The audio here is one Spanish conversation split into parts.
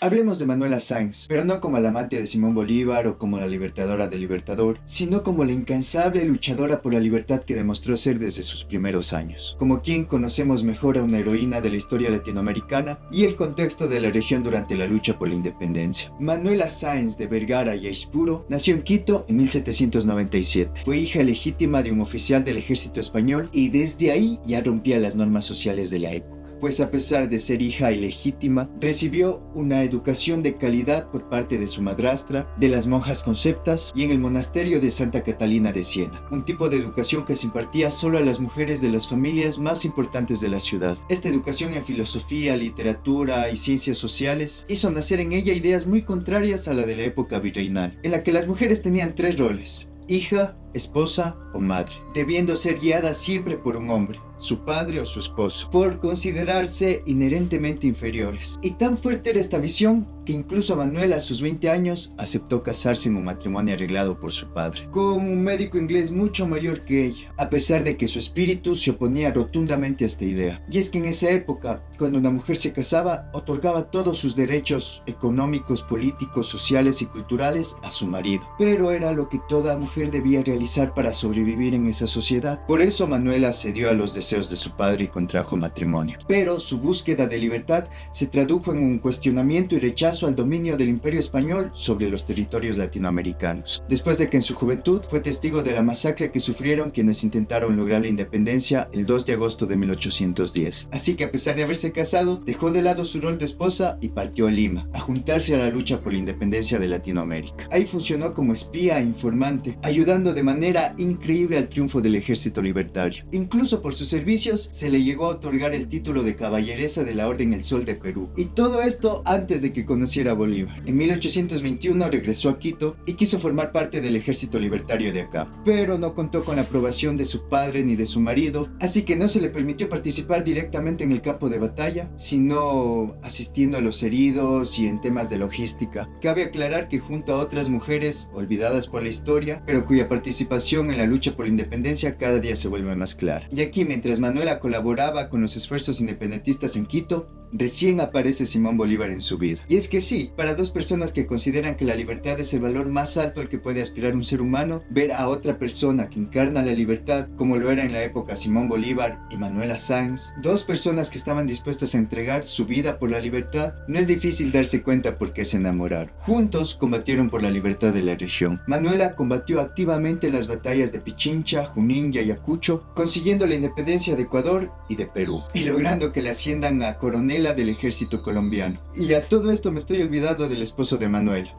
Hablemos de Manuela Sáenz, pero no como la amante de Simón Bolívar o como la libertadora del Libertador, sino como la incansable luchadora por la libertad que demostró ser desde sus primeros años. Como quien conocemos mejor a una heroína de la historia latinoamericana y el contexto de la región durante la lucha por la independencia. Manuela Sáenz de Vergara y Aispuro nació en Quito en 1797. Fue hija legítima de un oficial del ejército español y desde ahí ya rompía las normas sociales de la época, pues a pesar de ser hija ilegítima, recibió una educación de calidad por parte de su madrastra, de las monjas conceptas y en el monasterio de Santa Catalina de Siena, un tipo de educación que se impartía solo a las mujeres de las familias más importantes de la ciudad. Esta educación en filosofía, literatura y ciencias sociales hizo nacer en ella ideas muy contrarias a la de la época virreinal, en la que las mujeres tenían tres roles: hija, esposa o madre, debiendo ser guiadas siempre por un hombre, su padre o su esposo, por considerarse inherentemente inferiores. Y tan fuerte era esta visión que incluso Manuela a sus 20 años aceptó casarse en un matrimonio arreglado por su padre, con un médico inglés mucho mayor que ella, a pesar de que su espíritu se oponía rotundamente a esta idea. Y es que en esa época, cuando una mujer se casaba, otorgaba todos sus derechos económicos, políticos, sociales y culturales a su marido, pero era lo que toda mujer debía realizar para sobrevivir en esa sociedad. Por eso Manuela cedió a los deseos de su padre y contrajo matrimonio. Pero su búsqueda de libertad se tradujo en un cuestionamiento y rechazo al dominio del Imperio Español sobre los territorios latinoamericanos, después de que en su juventud fue testigo de la masacre que sufrieron quienes intentaron lograr la independencia el 2 de agosto de 1810. Así que a pesar de haberse casado, dejó de lado su rol de esposa y partió a Lima, a juntarse a la lucha por la independencia de Latinoamérica. Ahí funcionó como espía e informante, ayudando de manera increíble al triunfo del ejército libertario. Incluso por sus servicios se le llegó a otorgar el título de caballeresa de la Orden El Sol de Perú. Y todo esto antes de que conociera a Bolívar. En 1821 regresó a Quito y quiso formar parte del ejército libertario de acá, pero no contó con la aprobación de su padre ni de su marido, así que no se le permitió participar directamente en el campo de batalla, sino asistiendo a los heridos y en temas de logística. Cabe aclarar que junto a otras mujeres olvidadas por la historia, pero cuya participación en la lucha por la independencia cada día se vuelve más clara. Y aquí, mientras Manuela colaboraba con los esfuerzos independentistas en Quito, recién aparece Simón Bolívar en su vida. Y es que sí, para dos personas que consideran que la libertad es el valor más alto al que puede aspirar un ser humano, ver a otra persona que encarna la libertad, como lo era en la época Simón Bolívar y Manuela Sáenz, dos personas que estaban dispuestas a entregar su vida por la libertad, no es difícil darse cuenta por qué se enamoraron. Juntos combatieron por la libertad de la región. Manuela combatió activamente en las batallas de Pichincha, Junín y Ayacucho, consiguiendo la independencia de Ecuador y de Perú, y logrando que le asciendan a coronela del ejército colombiano. Y a todo esto me estoy olvidando del esposo de Manuela,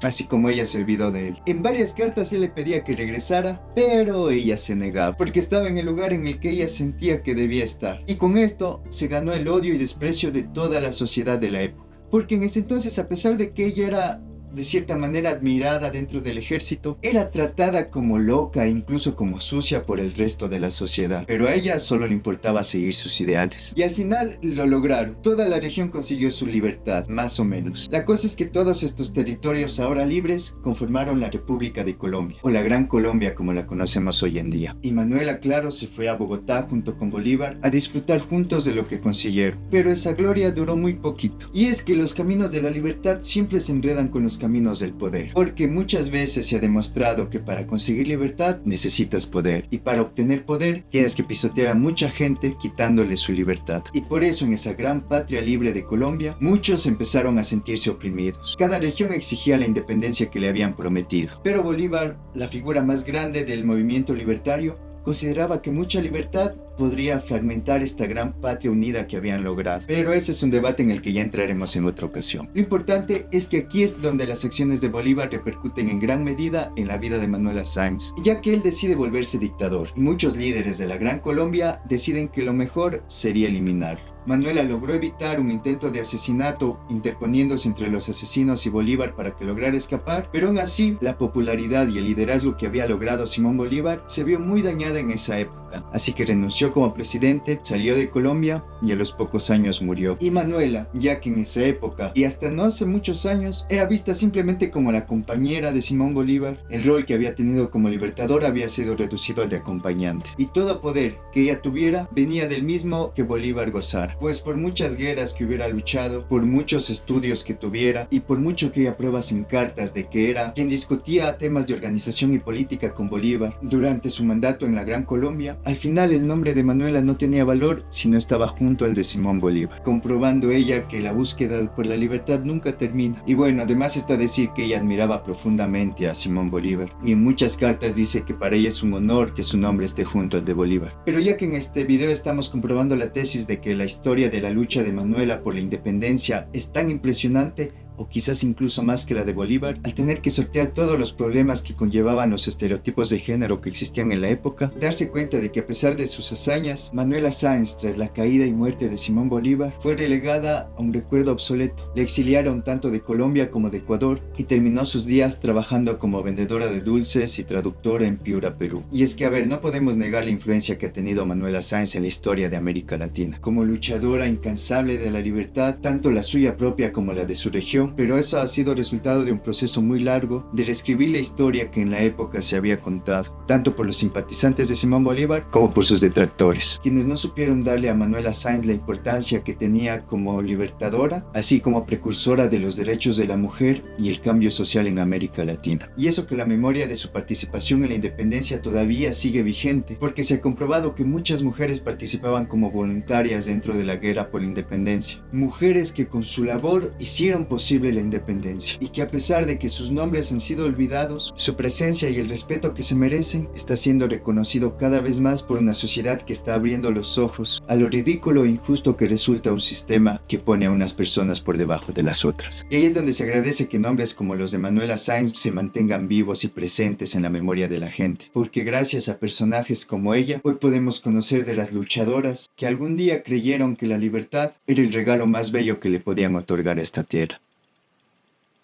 así como ella se olvidó de él. En varias cartas él le pedía que regresara, pero ella se negaba, porque estaba en el lugar en el que ella sentía que debía estar. Y con esto se ganó el odio y desprecio de toda la sociedad de la época, porque en ese entonces, a pesar de que ella era de cierta manera admirada dentro del ejército, era tratada como loca e incluso como sucia por el resto de la sociedad, pero a ella solo le importaba seguir sus ideales. Y al final lo lograron. Toda la región consiguió su libertad, más o menos. La cosa es que todos estos territorios ahora libres conformaron la República de Colombia, o la Gran Colombia como la conocemos hoy en día. Y Manuela, claro, se fue a Bogotá junto con Bolívar a disfrutar juntos de lo que consiguieron, pero esa gloria duró muy poquito. Y es que los caminos de la libertad siempre se enredan con los caminos del poder, porque muchas veces se ha demostrado que para conseguir libertad necesitas poder, y para obtener poder tienes que pisotear a mucha gente quitándole su libertad. Y por eso en esa gran patria libre de Colombia muchos empezaron a sentirse oprimidos. Cada región exigía la independencia que le habían prometido, pero Bolívar, la figura más grande del movimiento libertario, consideraba que mucha libertad podría fragmentar esta gran patria unida que habían logrado. Pero ese es un debate en el que ya entraremos en otra ocasión. Lo importante es que aquí es donde las acciones de Bolívar repercuten en gran medida en la vida de Manuela Sáenz, ya que él decide volverse dictador, y muchos líderes de la Gran Colombia deciden que lo mejor sería eliminarlo. Manuela logró evitar un intento de asesinato interponiéndose entre los asesinos y Bolívar para que lograra escapar, pero aún así la popularidad y el liderazgo que había logrado Simón Bolívar se vio muy dañada en esa época, época. Así que renunció como presidente, salió de Colombia y a los pocos años murió. Y Manuela, ya que en esa época y hasta no hace muchos años era vista simplemente como la compañera de Simón Bolívar, el rol que había tenido como libertador había sido reducido al de acompañante. Y todo poder que ella tuviera venía del mismo que Bolívar gozara. Pues por muchas guerras que hubiera luchado, por muchos estudios que tuviera y por mucho que haya pruebas en cartas de que era quien discutía temas de organización y política con Bolívar durante su mandato en la Gran Colombia, al final el nombre de Manuela no tenía valor si no estaba junto al de Simón Bolívar, comprobando ella que la búsqueda por la libertad nunca termina. Y bueno, además está decir que ella admiraba profundamente a Simón Bolívar y en muchas cartas dice que para ella es un honor que su nombre esté junto al de Bolívar. Pero ya que en este video estamos comprobando la tesis de que la historia de la lucha de Manuela por la independencia es tan impresionante, o quizás incluso más que la de Bolívar, al tener que sortear todos los problemas que conllevaban los estereotipos de género que existían en la época, darse cuenta de que a pesar de sus hazañas, Manuela Sáenz, tras la caída y muerte de Simón Bolívar, fue relegada a un recuerdo obsoleto. Le exiliaron tanto de Colombia como de Ecuador y terminó sus días trabajando como vendedora de dulces y traductora en Piura, Perú. Y es que, a ver, no podemos negar la influencia que ha tenido Manuela Sáenz en la historia de América Latina. Como luchadora incansable de la libertad, tanto la suya propia como la de su región, pero eso ha sido resultado de un proceso muy largo de reescribir la historia que en la época se había contado, tanto por los simpatizantes de Simón Bolívar como por sus detractores, quienes no supieron darle a Manuela Sáenz la importancia que tenía como libertadora, así como precursora de los derechos de la mujer y el cambio social en América Latina. Y eso que la memoria de su participación en la independencia todavía sigue vigente, porque se ha comprobado que muchas mujeres participaban como voluntarias dentro de la guerra por la independencia, mujeres que con su labor hicieron posible la independencia y que a pesar de que sus nombres han sido olvidados, su presencia y el respeto que se merecen está siendo reconocido cada vez más por una sociedad que está abriendo los ojos a lo ridículo e injusto que resulta un sistema que pone a unas personas por debajo de las otras. Y ahí es donde se agradece que nombres como los de Manuela Sáenz se mantengan vivos y presentes en la memoria de la gente, porque gracias a personajes como ella, hoy podemos conocer de las luchadoras que algún día creyeron que la libertad era el regalo más bello que le podían otorgar a esta tierra.